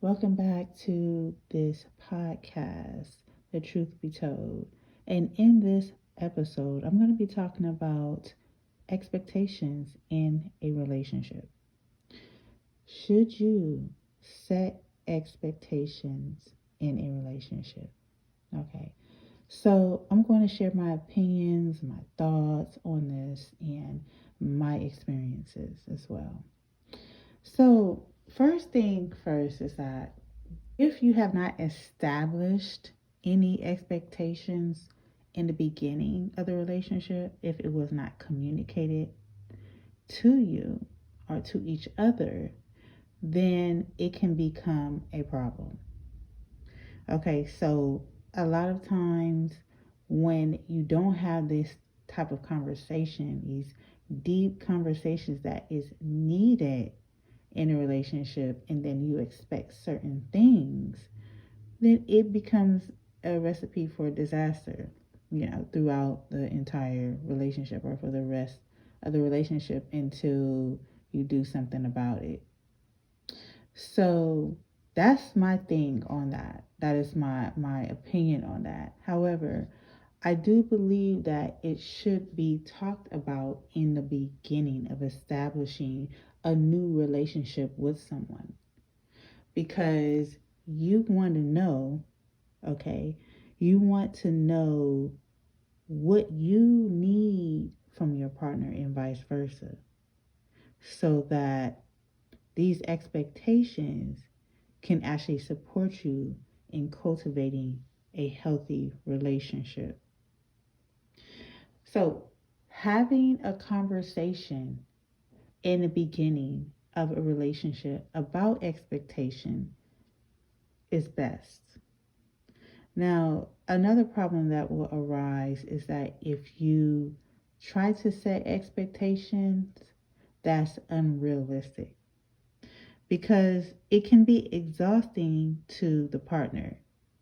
Welcome back to this podcast, The Truth Be Told. And in this episode, I'm going to be talking about expectations in a relationship. Should you set expectations in a relationship? Okay. So, I'm going to share my opinions, my thoughts on this, and my experiences as well. So, first thing first is that if you have not established any expectations in the beginning of the relationship, if it was not communicated to you or to each other, then it can become a problem. Okay, so a lot of times when you don't have this type of conversation, these deep conversations that is needed in a relationship, and then you expect certain things, then it becomes a recipe for disaster, throughout the entire relationship or for the rest of the relationship until you do something about it. So that's my thing on that. That is my opinion on that. However, I do believe that it should be talked about in the beginning of establishing a new relationship with someone because you want to know, okay, you want to know what you need from your partner and vice versa so that these expectations can actually support you in cultivating a healthy relationship. So, having a conversation in the beginning of a relationship about expectation is best. Now, another problem that will arise is that if you try to set expectations, that's unrealistic because it can be exhausting to the partner.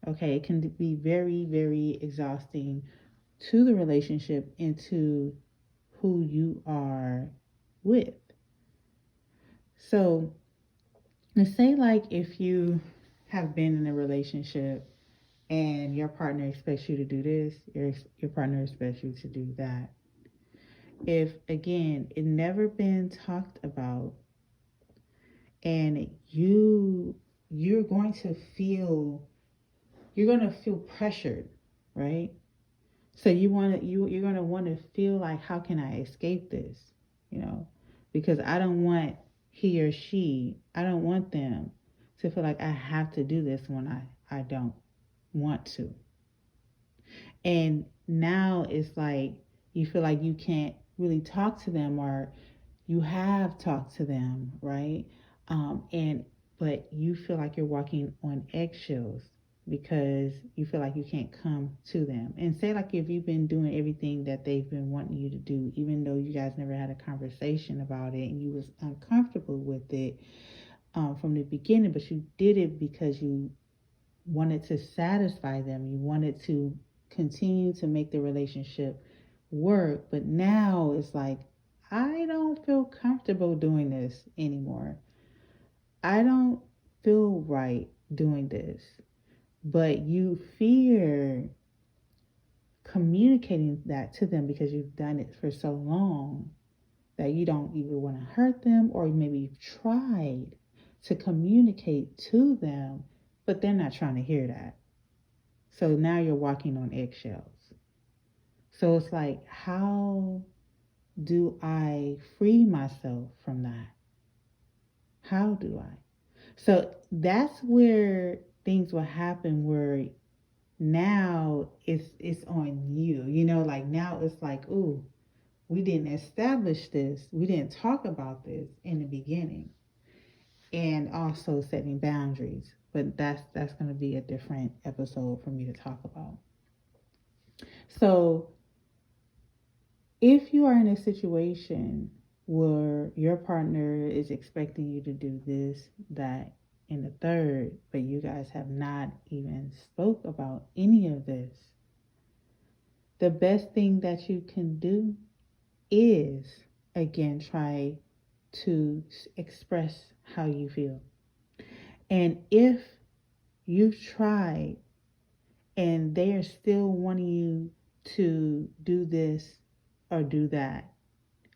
Okay, it can be very, very exhausting to the relationship and to who you are with. So, let's say, like, if you have been in a relationship and your partner expects you to do this, your partner expects you to do that. If again it never been talked about and you're going to feel pressured, right? So you're gonna want to feel like, how can I escape this? You know, because I don't want them to feel like I have to do this when I don't want to. And now it's like you feel like you can't really talk to them, or you have talked to them, right? And but you feel like you're walking on eggshells because you feel like you can't come to them. And say, like, if you've been doing everything that they've been wanting you to do, even though you guys never had a conversation about it and you was uncomfortable with it from the beginning, but you did it because you wanted to satisfy them. You wanted to continue to make the relationship work. But now it's like, I don't feel comfortable doing this anymore. I don't feel right doing this. But you fear communicating that to them because you've done it for so long that you don't even want to hurt them, or maybe you've tried to communicate to them, but they're not trying to hear that. So now you're walking on eggshells. So it's like, how do I free myself from that? How do I? So that's where things will happen, where now it's on you. Like, now it's like, ooh, we didn't establish this. We didn't talk about this in the beginning. And also setting boundaries. But that's going to be a different episode for me to talk about. So if you are in a situation where your partner is expecting you to do this, that, and the third, but you guys have not even spoke about any of this, the best thing that you can do is, again, try to express how you feel. And if you've tried and they are still wanting you to do this or do that,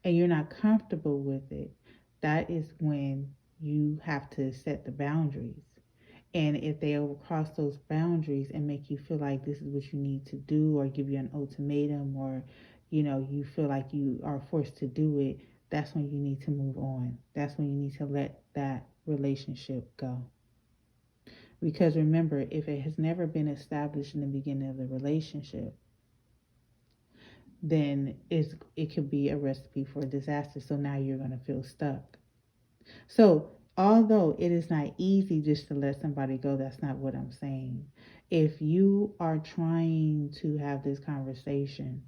and you're not comfortable with it, that is when you have to set the boundaries. And if they overcross those boundaries and make you feel like this is what you need to do, or give you an ultimatum, or you feel like you are forced to do it, that's when you need to move on. That's when you need to let that relationship go. Because remember, if it has never been established in the beginning of the relationship, then it could be a recipe for disaster. So now you're going to feel stuck. So although it is not easy just to let somebody go, that's not what I'm saying. If you are trying to have this conversation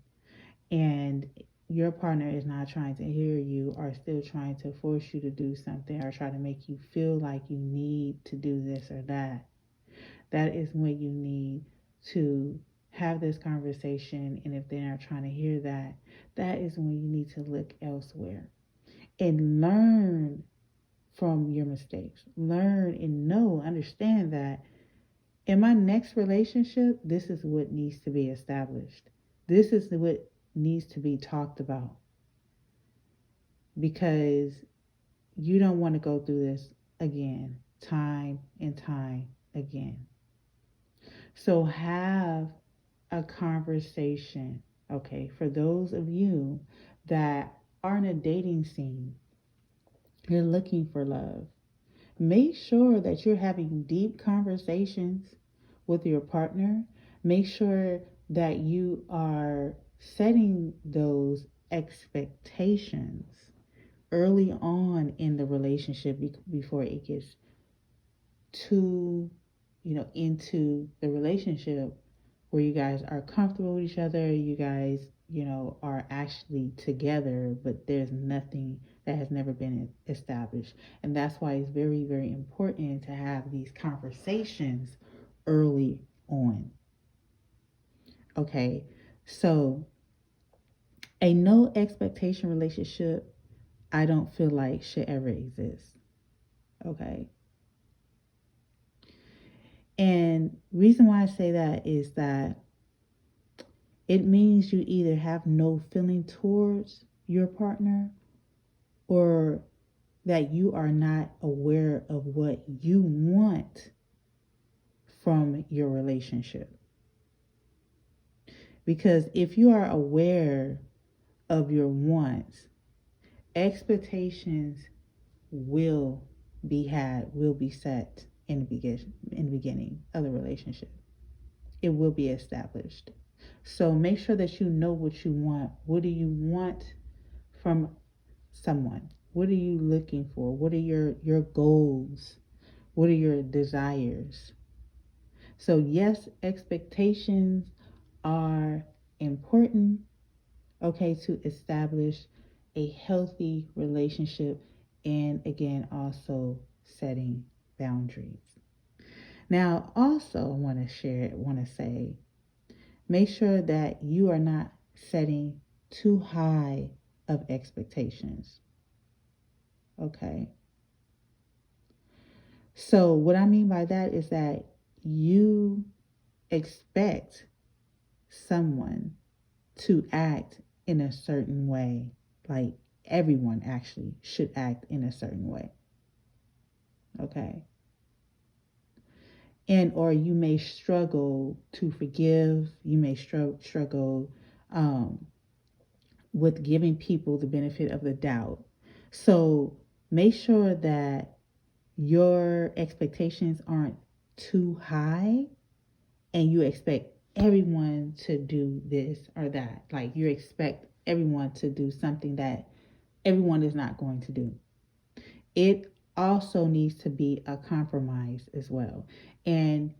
and your partner is not trying to hear you, or still trying to force you to do something, or try to make you feel like you need to do this or that, that is when you need to have this conversation. And if they're not trying to hear that, that is when you need to look elsewhere and learn from your mistakes. Learn and understand that in my next relationship, this is what needs to be established. This is what needs to be talked about, because you don't want to go through this again, time and time again. So have a conversation, okay? For those of you that are in a dating scene, you're looking for love. Make sure that you're having deep conversations with your partner. Make sure that you are setting those expectations early on in the relationship before it gets too, into the relationship where you guys are comfortable with each other, you guys, are actually together, but there's nothing that has never been established. And that's why it's very, very important to have these conversations early on. Okay, so a no expectation relationship, I don't feel like should ever exist. Okay. And reason why I say that is that it means you either have no feeling towards your partner, or that you are not aware of what you want from your relationship. Because if you are aware of your wants, expectations will be set in the beginning of the relationship. It will be established. So make sure that you know what you want. What do you want from someone? What are you looking for? What are your goals? What are your desires? So yes, expectations are important, okay, to establish a healthy relationship, and again, also setting boundaries. Now, also, I want to say, make sure that you are not setting too high of expectations. Okay. So what I mean by that is that you expect someone to act in a certain way, like everyone actually should act in a certain way. Okay. And or you may struggle to forgive. You may struggle um, with giving people the benefit of the doubt. So make sure that your expectations aren't too high and you expect everyone to do this or that. Like you expect everyone to do something that everyone is not going to do. It also needs to be a compromise as well. And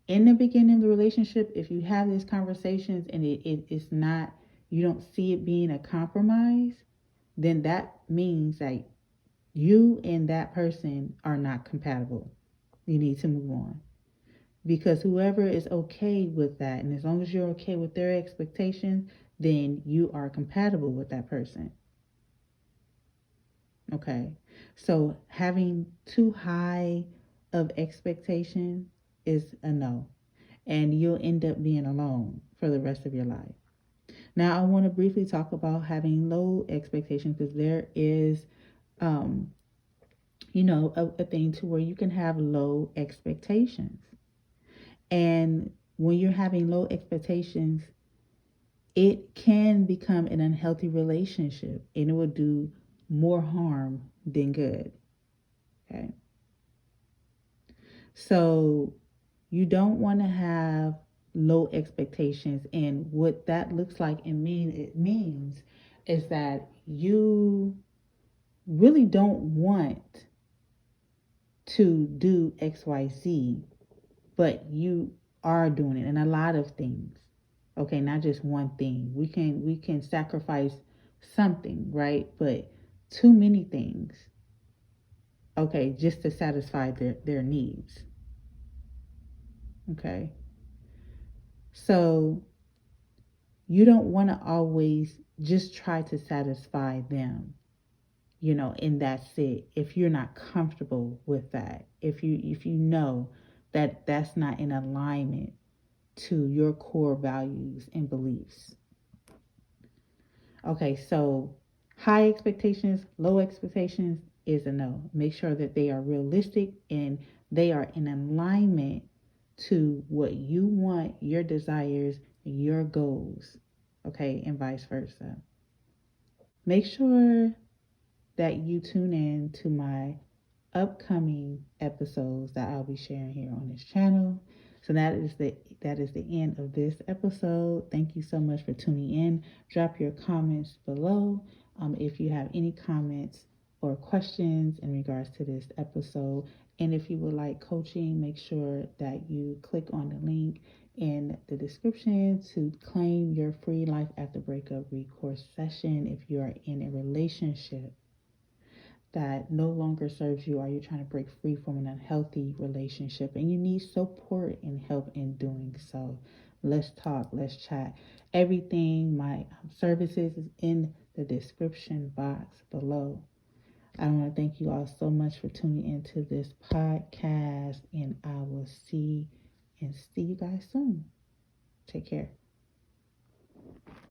in the beginning of the relationship, if you have these conversations and it's not, you don't see it being a compromise, then that means that you and that person are not compatible. You need to move on. Because whoever is okay with that, and as long as you're okay with their expectations, then you are compatible with that person. Okay. So having too high of expectation is a no. And you'll end up being alone for the rest of your life. Now, I want to briefly talk about having low expectations because there is, um, a thing to where you can have low expectations. And when you're having low expectations, it can become an unhealthy relationship and it will do more harm than good. Okay. So you don't want to have low expectations. And what that looks like and it means is that you really don't want to do XYZ, but you are doing it in a lot of things. Okay, not just one thing. We can sacrifice something, right? But too many things, okay, just to satisfy their needs. Okay. So you don't want to always just try to satisfy them, and that's it. If you're not comfortable with that, if you know that that's not in alignment to your core values and beliefs. Okay, so high expectations, low expectations is a no. Make sure that they are realistic and they are in alignment to what you want, your desires, your goals. Okay, and vice versa. Make sure that you tune in to my upcoming episodes that I'll be sharing here on this channel. So that is the end of this episode. Thank you so much for tuning in. Drop your comments below if you have any comments or questions in regards to this episode. And if you would like coaching, make sure that you click on the link in the description to claim your free Life After Breakup recourse session if you are in a relationship that no longer serves you, or you're trying to break free from an unhealthy relationship and you need support and help in doing so. Let's talk, let's chat. Everything, my services is in the description box below. I want to thank you all so much for tuning into this podcast, and I will see you guys soon. Take care.